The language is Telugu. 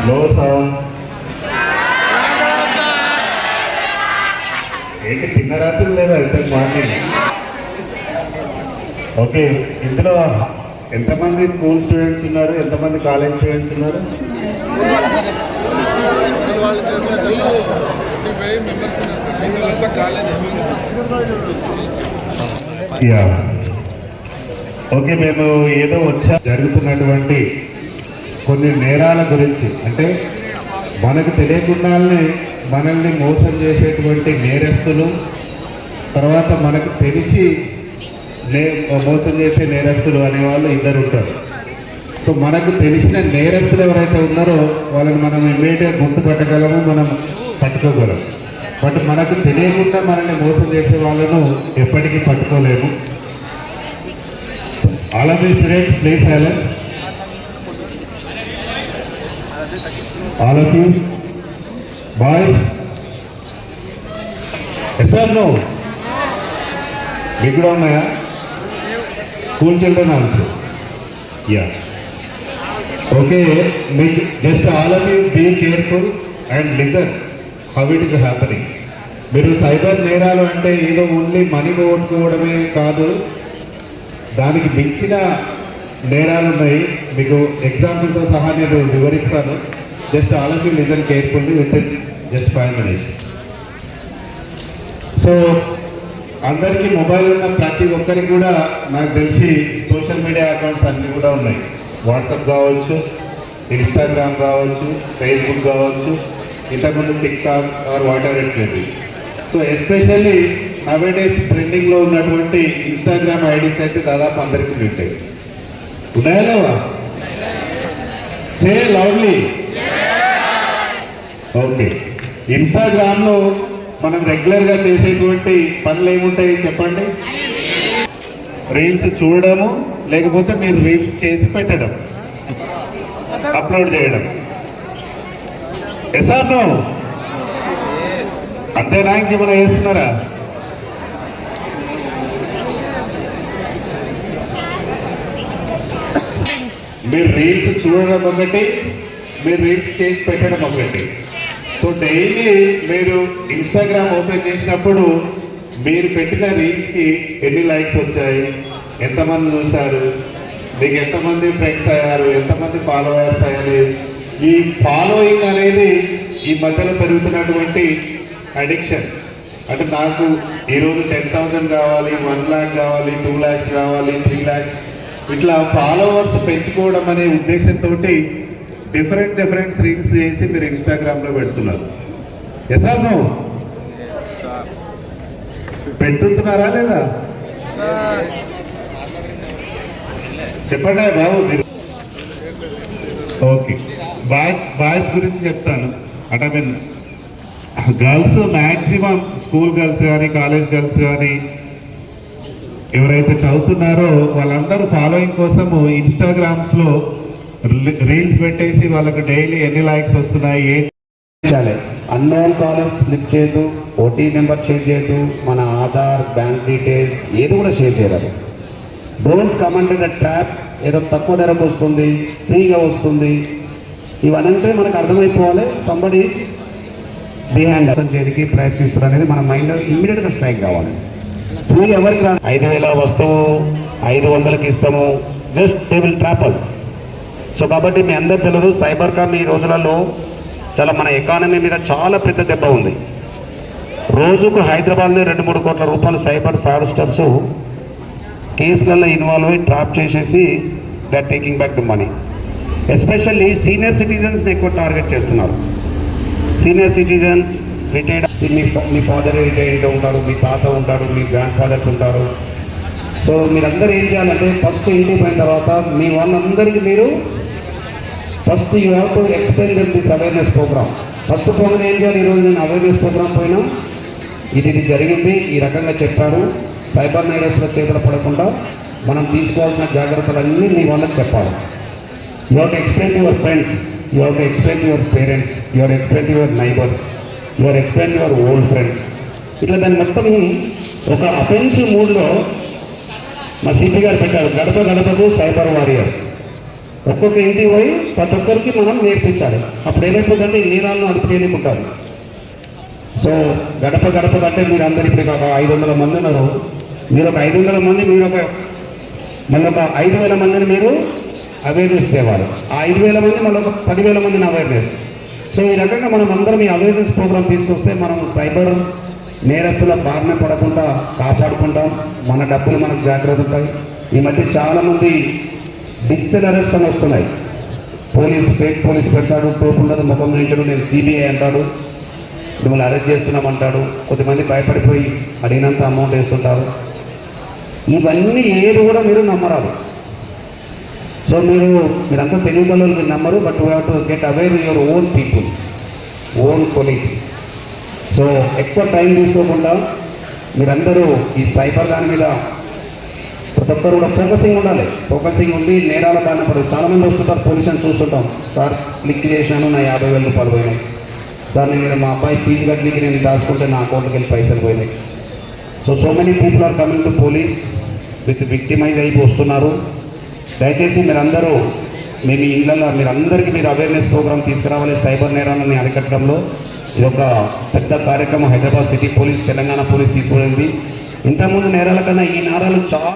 No sound. ఏంటి తిన్న రాత్రి లేదా ఎంత మార్నింగ్? ఓకే, ఇందులో ఎంతమంది స్కూల్ స్టూడెంట్స్ ఉన్నారు, ఎంతమంది కాలేజ్ స్టూడెంట్స్ ఉన్నారు? యా ఓకే, మేము ఏదో జరుగుతున్నటువంటి కొన్ని నేరాల గురించి, అంటే మనకు తెలియకుండానే మనల్ని మోసం చేసేటువంటి నేరస్తులు, తర్వాత మనకు తెలిసి మోసం చేసే నేరస్తులు అనేవాళ్ళు ఇద్దరు ఉంటారు. సో మనకు తెలిసిన నేరస్తులు ఎవరైతే ఉన్నారో వాళ్ళని మనం ఇమ్మీడియట్గా గుర్తుపట్టగలము, మనం పట్టుకోగలం. బట్ మనకు తెలియకుండా మనల్ని మోసం చేసే వాళ్ళను ఎప్పటికీ పట్టుకోలేము. All of the students, please silence. All of you, boys. Yes or no? Big round, yeah. School children also. Yeah. Okay. Just all of you be careful and listen how it is happening. మీరు సైబర్ నేరాలు అంటే ఏదో ఓన్లీ మనీ పోగొట్టుకోవడమే కాదు, దానికి మించిన నేరాలు ఉన్నాయి. మీకు ఎగ్జాంపుల్తో సహా నేను వివరిస్తాను. Just all of you listen carefully with in just 5 minutes. So అందరికీ మొబైల్ ఉన్న ప్రతి ఒక్కరికి కూడా నాకు తెలిసి సోషల్ మీడియా అకౌంట్స్ అన్నీ కూడా ఉన్నాయి. వాట్సాప్ కావచ్చు, ఇన్స్టాగ్రామ్ కావచ్చు, ఫేస్బుక్ కావచ్చు, ఇంతకుముందు TikTok or whatever it may be. So especially nowadays ట్రెండింగ్లో ఉన్నటువంటి ఇన్స్టాగ్రామ్ ఐడీస్ అయితే దాదాపు అందరికీ ఉంటాయి. ఉన్నాయా లేవా? Say loudly. ఓకే, ఇన్స్టాగ్రామ్లో మనం రెగ్యులర్గా చేసేటువంటి పనులు ఏముంటాయి చెప్పండి? రీల్స్ చూడడము, లేకపోతే మీరు రీల్స్ చేసి పెట్టడం, అప్లోడ్ చేయడం. Yes or no? అంతేనా, ఇంకేమైనా చేస్తున్నారా? మీరు రీల్స్ చూడడం ఒకటి, మీరు రీల్స్ చేసి పెట్టడం ఒకటి. సో డైలీ మీరు ఇన్స్టాగ్రామ్ ఓపెన్ చేసినప్పుడు మీరు పెట్టిన రీల్స్కి ఎన్ని లైక్స్ వచ్చాయి, ఎంతమంది చూశారు, మీకు ఎంతమంది ఫ్రెండ్స్ అయ్యారు, ఎంతమంది ఫాలోవర్స్ అయ్యారు. ఈ ఫాలోయింగ్ అనేది ఈ మధ్యలో పెరుగుతున్నటువంటి అడిక్షన్. అంటే నాకు ఈరోజు 10,000 కావాలి, 1 lakh కావాలి, 2 lakhs కావాలి, 3 lakhs, ఇట్లా ఫాలోవర్స్ పెంచుకోవడం అనే ఉద్దేశంతో డిఫరెంట్ రీల్స్ చేసి మీరు ఇన్స్టాగ్రామ్లో పెడుతున్నారు. Yes or no? పెట్టుతున్నారా లేదా? చెప్పండి బాబు మీరు. ఓకే, బాయ్స్ గురించి చెప్తాను. అంటే mean girls maximum school girls కానీ కాలేజ్ గర్ల్స్ కానీ ఎవరైతే చదువుతున్నారో వాళ్ళందరూ ఫాలోయింగ్ కోసము ఇన్స్టాగ్రామ్స్లో రీల్స్ పెట్టేసి వాళ్ళకి డైలీ ఎన్ని లైక్స్ వస్తున్నాయి ఏంటి. అన్నోన్ కాలర్స్ క్లిక్ చేయొద్దు, ఓటీ నెంబర్ షేర్ చేయొద్దు, మన ఆధార్, బ్యాంక్ డీటెయిల్స్ ఏది కూడా షేర్ చేయరాదు. Don't come under the trap. ఏదో తక్కువ ధరకు వస్తుంది, ఫ్రీగా వస్తుంది, ఇవన్నీ మనకు అర్థమైపోవాలి. సంబడి ఈస్ బిహైండ్ చేయడానికి ప్రయత్నిస్తారు అనేది మన మైండ్లో ఇమ్మీడియట్గా స్ట్రైక్ కావాలి. ఫ్రీ ఎవరికి 5,000 వస్తువు 500కి ఇస్తాము, just they will trap us. So కాబట్టి మీ అందరూ తెలియదు, సైబర్ క్రైమ్ ఈ రోజులలో చాలా మన ఎకానమీ మీద చాలా పెద్ద దెబ్బ ఉంది. రోజుకు హైదరాబాద్లో 2-3 కోట్ల రూపాయలు సైబర్ ఫ్రాడ్స్టర్స్ కేసులలో ఇన్వాల్వ్ అయ్యి ట్రాప్ చేసేసి they are taking back the money. Especially senior సిటిజన్స్ని ఎక్కువ టార్గెట్ చేస్తున్నారు. సీనియర్ సిటిజన్స్, రిటైర్డ్, మీ ఫాదర్ రిటైర్డ్ ఉంటారు, మీ తాత ఉంటాడు, మీ గ్రాండ్ ఫాదర్స్ ఉంటారు. సో మీరందరూ ఏం చేయాలంటే ఫస్ట్ ఇంటికి పోయిన తర్వాత మీ వాళ్ళందరికీ మీరు first you have to explain them this awareness program. First program ఏం చేయాలి? ఈరోజు నేను అవేర్నెస్ ప్రోగ్రామ్ పోయినా ఇది జరిగింది, ఈ రకంగా చెప్పారు. సైబర్ నేరస్తుల చేతులు పడకుండా మనం తీసుకోవాల్సిన జాగ్రత్తలన్నీ మీ వాళ్ళకి చెప్పాలి. You have to explain to your friends, you have to explain to your parents, you have to explain to your neighbours, you have to explain to your old friends. ఇట్లా దాన్ని మొత్తం ఒక అఫెన్సివ్ మూడ్లో మా సిపి గారు పెట్టారు, గడప గడపకు సైబర్ వారియర్. ఒక్కొక్క ఇంటికి పోయి ప్రతి ఒక్కరికి మనం నేర్పించాలి. అప్పుడు ఏమైపోతుందంటే ఈ నేరాలను అదుపు చేయలేకుంటారు. సో గడప గడప కంటే మీరు అందరు ఇప్పుడు ఒక 500 మంది ఉన్నారు. మీరు ఒక 500 మంది, మీరు ఒక మళ్ళీ ఒక 5,000 మందిని మీరు అవేర్నెస్ తేవాలి. ఆ 5,000 మంది మళ్ళీ ఒక 10,000 మందిని అవేర్నెస్. సో ఈ రకంగా మనం అందరం ఈ అవేర్నెస్ ప్రోగ్రామ్ తీసుకొస్తే మనం సైబర్ నేరస్తుల బారిన పడకుండా కాపాడుకుంటాం. మన డబ్బులు మనకు జాగ్రత్త ఉంటాయి. ఈ మధ్య చాలామంది డిజిటల్ అరెస్ట్ అని వస్తున్నాయి. ఫేక్ పోలీస్ పెడతాడు, టోపు ఉండదు, ముఖం నించడు, నేను సిబిఐ అంటాడు, మిమ్మల్ని అరెస్ట్ చేస్తున్నామంటాడు. కొద్దిమంది భయపడిపోయి అడిగినంత అమౌంట్ వేస్తుంటారు. ఇవన్నీ ఏది కూడా మీరు నమ్మరాదు. సో మీరంతా తెలివిగల మీరు నమ్మరు. But you have to get aware your own people, own colleagues. So ఎక్కువ టైం తీసుకోకుండా మీరందరూ ఈ సైబర్ దాని మీద ప్రతి ఒక్కరు కూడా ఫోకసింగ్ ఉండాలి. ఫోకసింగ్ ఉండి నేరాల బారిన పడదు. చాలామంది వస్తుంటారు, పోలీసుని చూస్తుంటాం, సార్ క్లిక్ చేశాను, నా 50,000 రూపాయలు పోయినాయి, సార్ నేను మా అబ్బాయి ఫీజు కట్టడానికి నేను దాచుకుంటే నా అకౌంట్కి వెళ్ళి పైసలు పోయినాయి. So many people are coming to police with victimize అయిపోయి వస్తున్నారు. దయచేసి మీరందరూ మీ ఇళ్ళల్లో మీరందరికీ మీరు అవేర్నెస్ ప్రోగ్రామ్ తీసుకురావాలి. సైబర్ నేరాలని అరికట్టడంలో ఇది ఒక పెద్ద కార్యక్రమం Hyderabad city police, Telangana police తీసుకువెళ్ళింది. ఇంతకుముందు నేరాల కన్నా ఈ నేరాలు చాలా